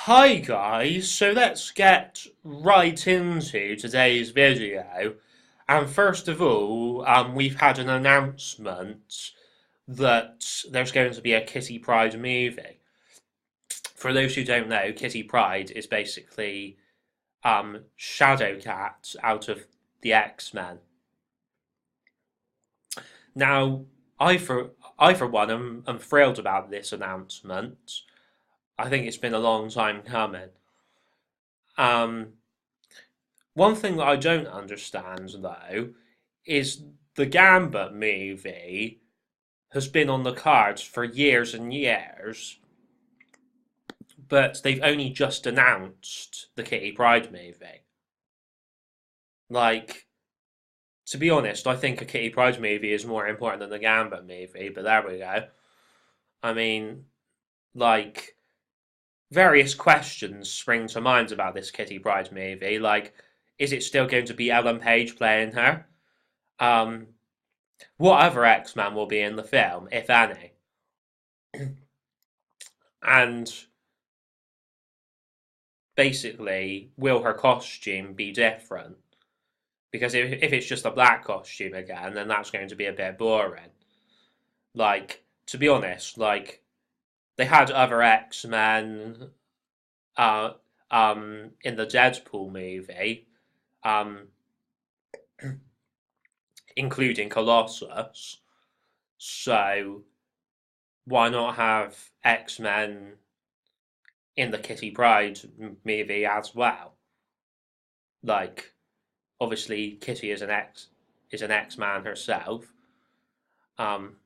Hi guys, so let's get right into today's video. And first of all, we've had an announcement that there's going to be a Kitty Pryde movie. For those who don't know, Kitty Pryde is basically Shadowcat out of the X-Men. Now, I for one am thrilled about this announcement. I think it's been a long time coming. Um, One thing that I don't understand, though, is the Gambit movie has been on the cards for years and years, but they've only just announced the Kitty Pryde movie. Like, to be honest, I think a Kitty Pryde movie is more important than the Gambit movie, but there we go. I mean, like, various questions spring to mind about this Kitty Pryde movie. Like, is it still going to be Ellen Page playing her? Um, what other X-Men will be in the film, if any? And basically, will her costume be different? Because if it's just a black costume again, then that's going to be a bit boring. Like, to be honest, like, they had other X-Men uh, in the Deadpool movie, um, including Colossus. So why not have X-Men in the Kitty Pryde movie as well? Like, obviously, Kitty is an X-Man herself. Um,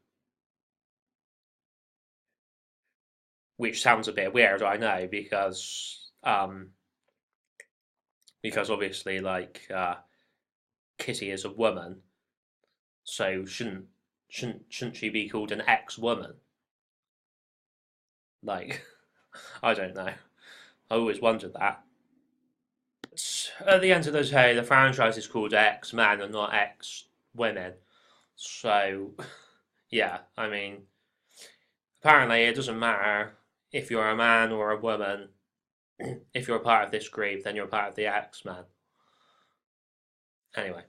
which sounds a bit weird, I know, because obviously, like, Kitty is a woman, so shouldn't she be called an ex-woman? Like, I don't know. I always wondered that. But at the end of the day, the franchise is called X-Men and not X-Women. So, yeah, I mean, apparently it doesn't matter if you're a man or a woman. If you're a part of this group, then you're part of the X-Men. Anyway,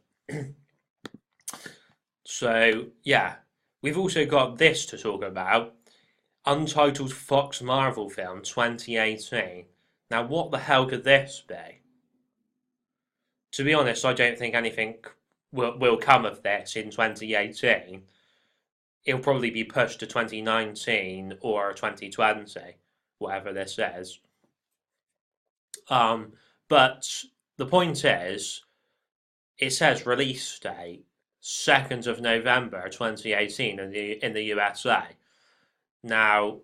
so yeah, we've also got this to talk about. Untitled Fox Marvel film 2018. Now, what the hell could this be? To be honest, I don't think anything will come of this in 2018. It'll probably be pushed to 2019 or 2020, whatever this is. Um, but the point is, it says release date 2nd of November 2018 in the USA. Now,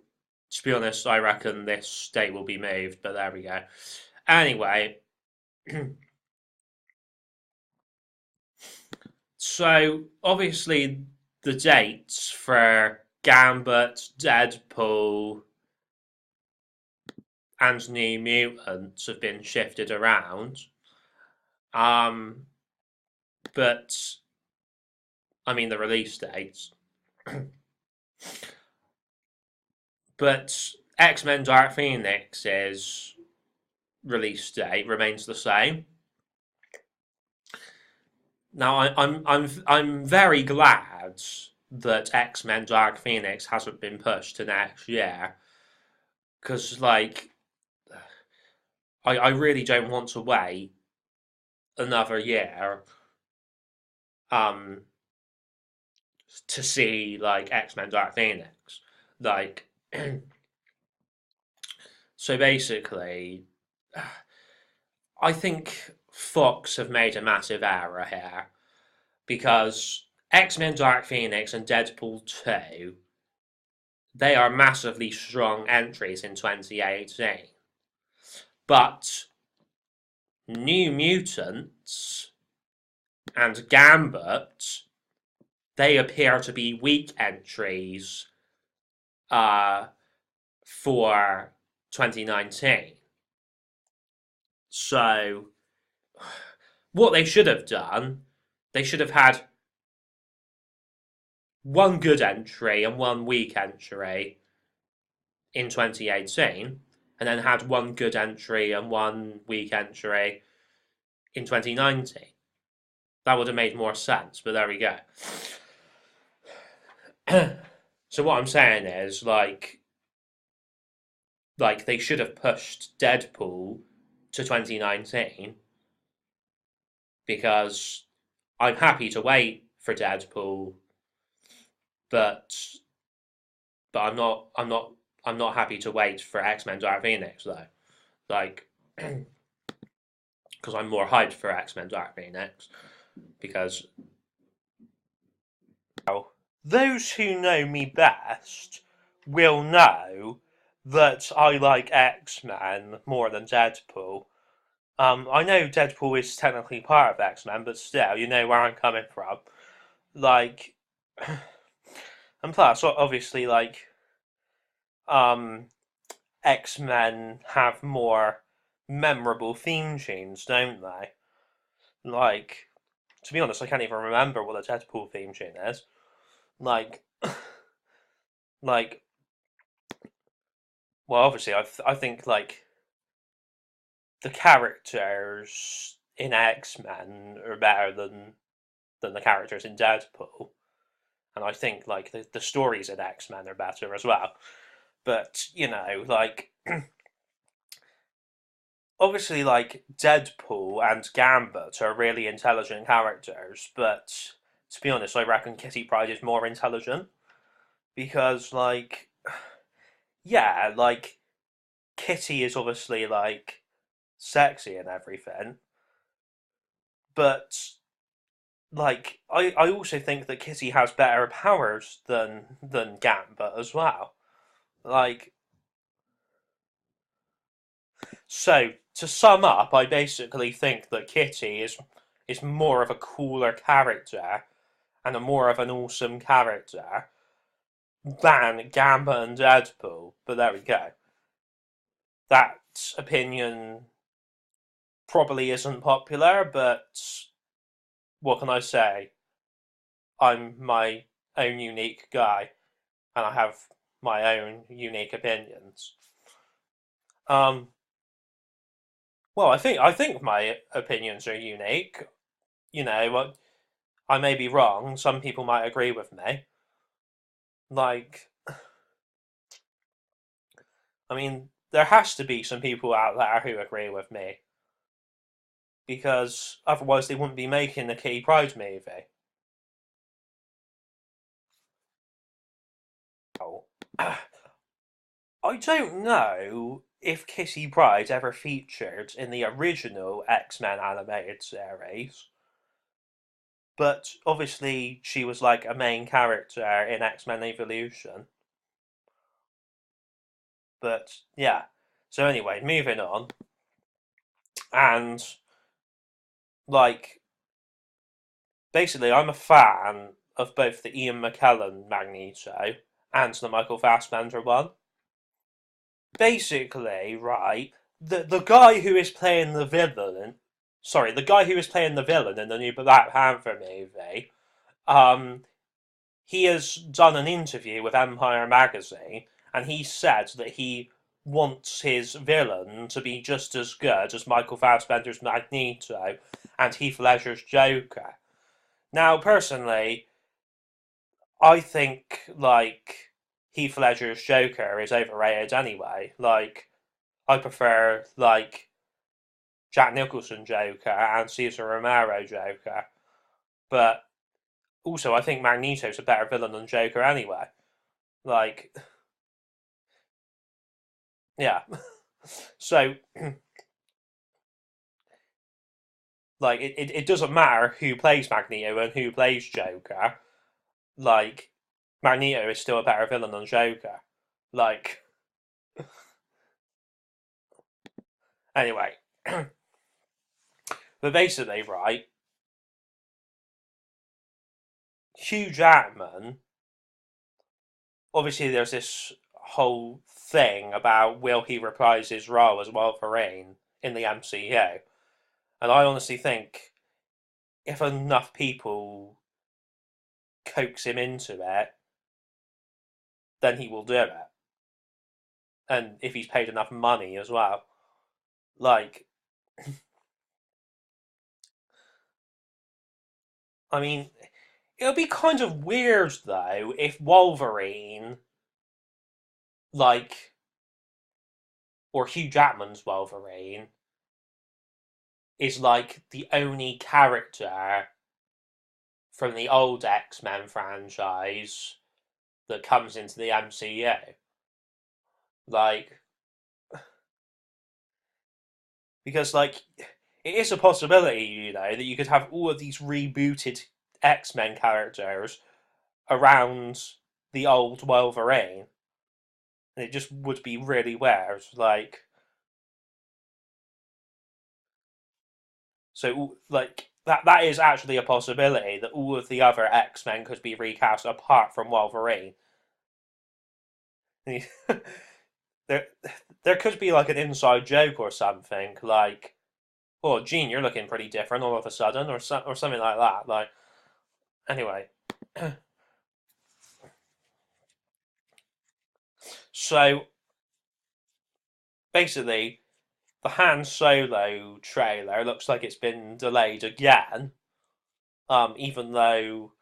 to be honest, I reckon this date will be moved, but there we go. Anyway, so obviously the dates for Gambit, Deadpool, and New Mutants have been shifted around. Um, but I mean the release dates. But X-Men Dark Phoenix's release date remains the same. Now I'm very glad that X-Men Dark Phoenix hasn't been pushed to next year. Because like I really don't want to wait another year um to see like X-Men Dark Phoenix. Like so basically I think Fox have made a massive error here because X-Men Dark Phoenix and Deadpool 2 they are massively strong entries in 2018. But New Mutants and Gambit they appear to be weak entries uh, for 2019. So, what they should have done, they should have had one good entry and one weak entry in 2018, and then had one good entry and one weak entry in 2019. That would have made more sense, but there we go. So what I'm saying is, like they should have pushed Deadpool to 2019 because I'm happy to wait for Deadpool, but I'm not happy to wait for X-Men Dark Phoenix though. Like because I'm more hyped for X-Men Dark Phoenix because those who know me best will know that I like X-Men more than Deadpool. I know Deadpool is technically part of X-Men, but still, you know where I'm coming from. Like, and plus, obviously, like, um, X-Men have more memorable theme tunes, don't they? Like, to be honest, I can't even remember what the Deadpool theme tune is. Like, like, well, obviously, I think like the characters in X Men are better than the characters in Deadpool, and I think like the stories in X Men are better as well. But you know, like obviously, like Deadpool and Gambit are really intelligent characters, but to be honest, I reckon Kitty Pryde is more intelligent because, like, yeah, like Kitty is obviously like sexy and everything, but like I also think that Kitty has better powers than Gambit as well. Like so to sum up, I basically think that Kitty is more of a cooler character and a more of an awesome character than Gambit and Deadpool. But there we go. That opinion probably isn't popular, but what can I say? I'm my own unique guy, and I have my own unique opinions. Um, well, I think my opinions are unique. You know, I may be wrong. Some people might agree with me. Like, I mean, there has to be some people out there who agree with me because otherwise they wouldn't be making the Kitty Pryde movie. Oh. I don't know if Kitty Pryde ever featured in the original X-Men animated series, but obviously she was like a main character in X-Men Evolution. But yeah. So anyway, moving on. And like basically I'm a fan of both the Ian McKellen Magneto and the Michael Fassbender one. Basically, right, the guy who is playing the villain, sorry, the guy who is playing the villain in the new Black Panther movie, um, he has done an interview with Empire magazine, and he said that he wants his villain to be just as good as Michael Fassbender's Magneto and Heath Ledger's Joker. Now, personally, I think like Heath Ledger's Joker is overrated anyway. Like, I prefer like Jack Nicholson Joker and Cesar Romero Joker, but also I think Magneto's a better villain than Joker anyway. Like, yeah. So, like, it doesn't matter who plays Magneto and who plays Joker. Like, Magneto is still a better villain than Joker. Like, anyway. But basically, right, Hugh Jackman, obviously there's this whole thing about will he reprise his role as Wolverine in the MCU. And I honestly think if enough people coax him into it, then he will do it. and if he's paid enough money as well. Like, I mean, it would be kind of weird though if Wolverine, like, or Hugh Jackman's Wolverine, is like the only character from the old X-Men franchise that comes into the MCU. Like, because, like, it is a possibility, you know, that you could have all of these rebooted X-Men characters around the old Wolverine. And it just would be really weird. Like, so, like, that is actually a possibility that all of the other X-Men could be recast apart from Wolverine. there, there could be like an inside joke or something, like, "Oh, Gene, you're looking pretty different all of a sudden," or something like that. Like, anyway, so basically, the Han Solo trailer looks like it's been delayed again. Even though,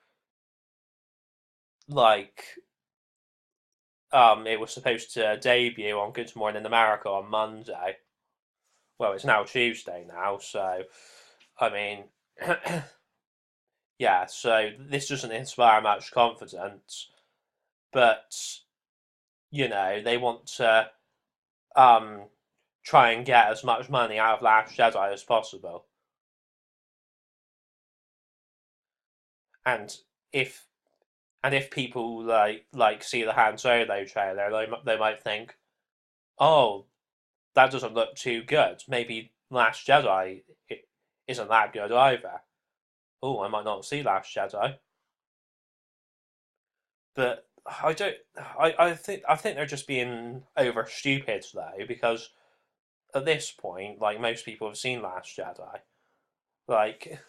like, it was supposed to debut on Good Morning America on Monday. Well, it's now Tuesday now, so I mean, yeah. So this doesn't inspire much confidence, but you know they want to um try and get as much money out of Last Jedi as possible, and if if people see the Han Solo trailer, they might think, oh, that doesn't look too good. Maybe Last Jedi isn't that good either. Oh, I might not see Last Jedi. But I don't. I think they're just being over stupid though, because at this point, like most people have seen Last Jedi. Like,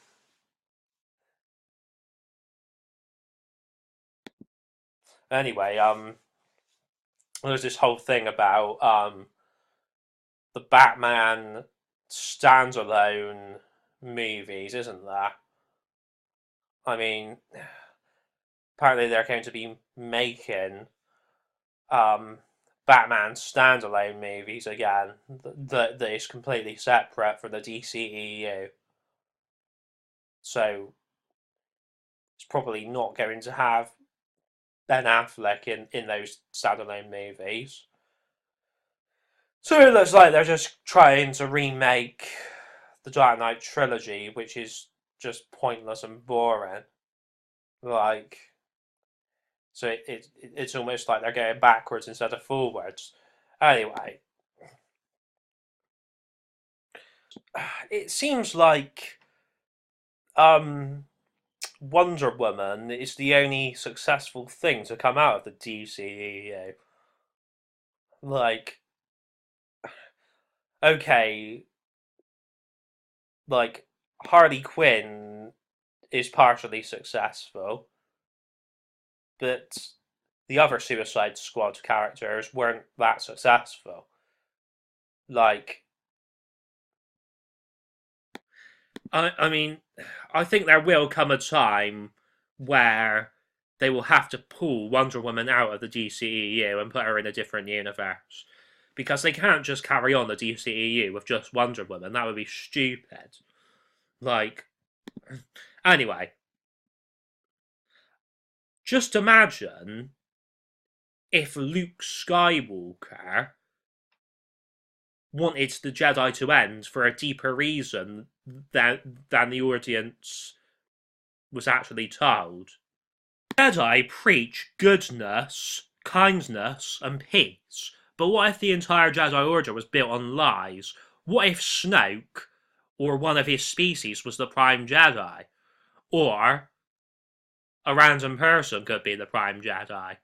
anyway, there's this whole thing about the Batman standalone movies, isn't there? I mean, apparently they're going to be making um, Batman standalone movies again that is completely separate from the DCEU. So it's probably not going to have Ben Affleck in those standalone movies. So it looks like they're just trying to remake the Dark Knight trilogy, which is just pointless and boring. Like, so it's almost like they're going backwards instead of forwards. Anyway, it seems like um, Wonder Woman is the only successful thing to come out of the DCEU. Like, okay, like Harley Quinn is partially successful, but the other Suicide Squad characters weren't that successful. Like, I mean, I think there will come a time where they will have to pull Wonder Woman out of the DCEU and put her in a different universe. Because they can't just carry on the DCEU with just Wonder Woman. That would be stupid. Like, anyway, just imagine if Luke Skywalker wanted the Jedi to end for a deeper reason than the audience was actually told. Jedi preach goodness, kindness, and peace. But what if the entire Jedi Order was built on lies? What if Snoke, or one of his species, was the Prime Jedi? Or a random person could be the Prime Jedi?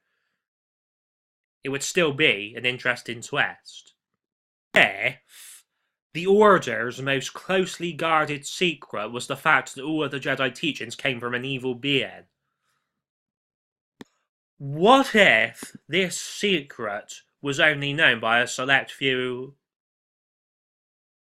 It would still be an interesting twist. If the Order's most closely guarded secret was the fact that all of the Jedi teachings came from an evil being? What if this secret was only known by a select few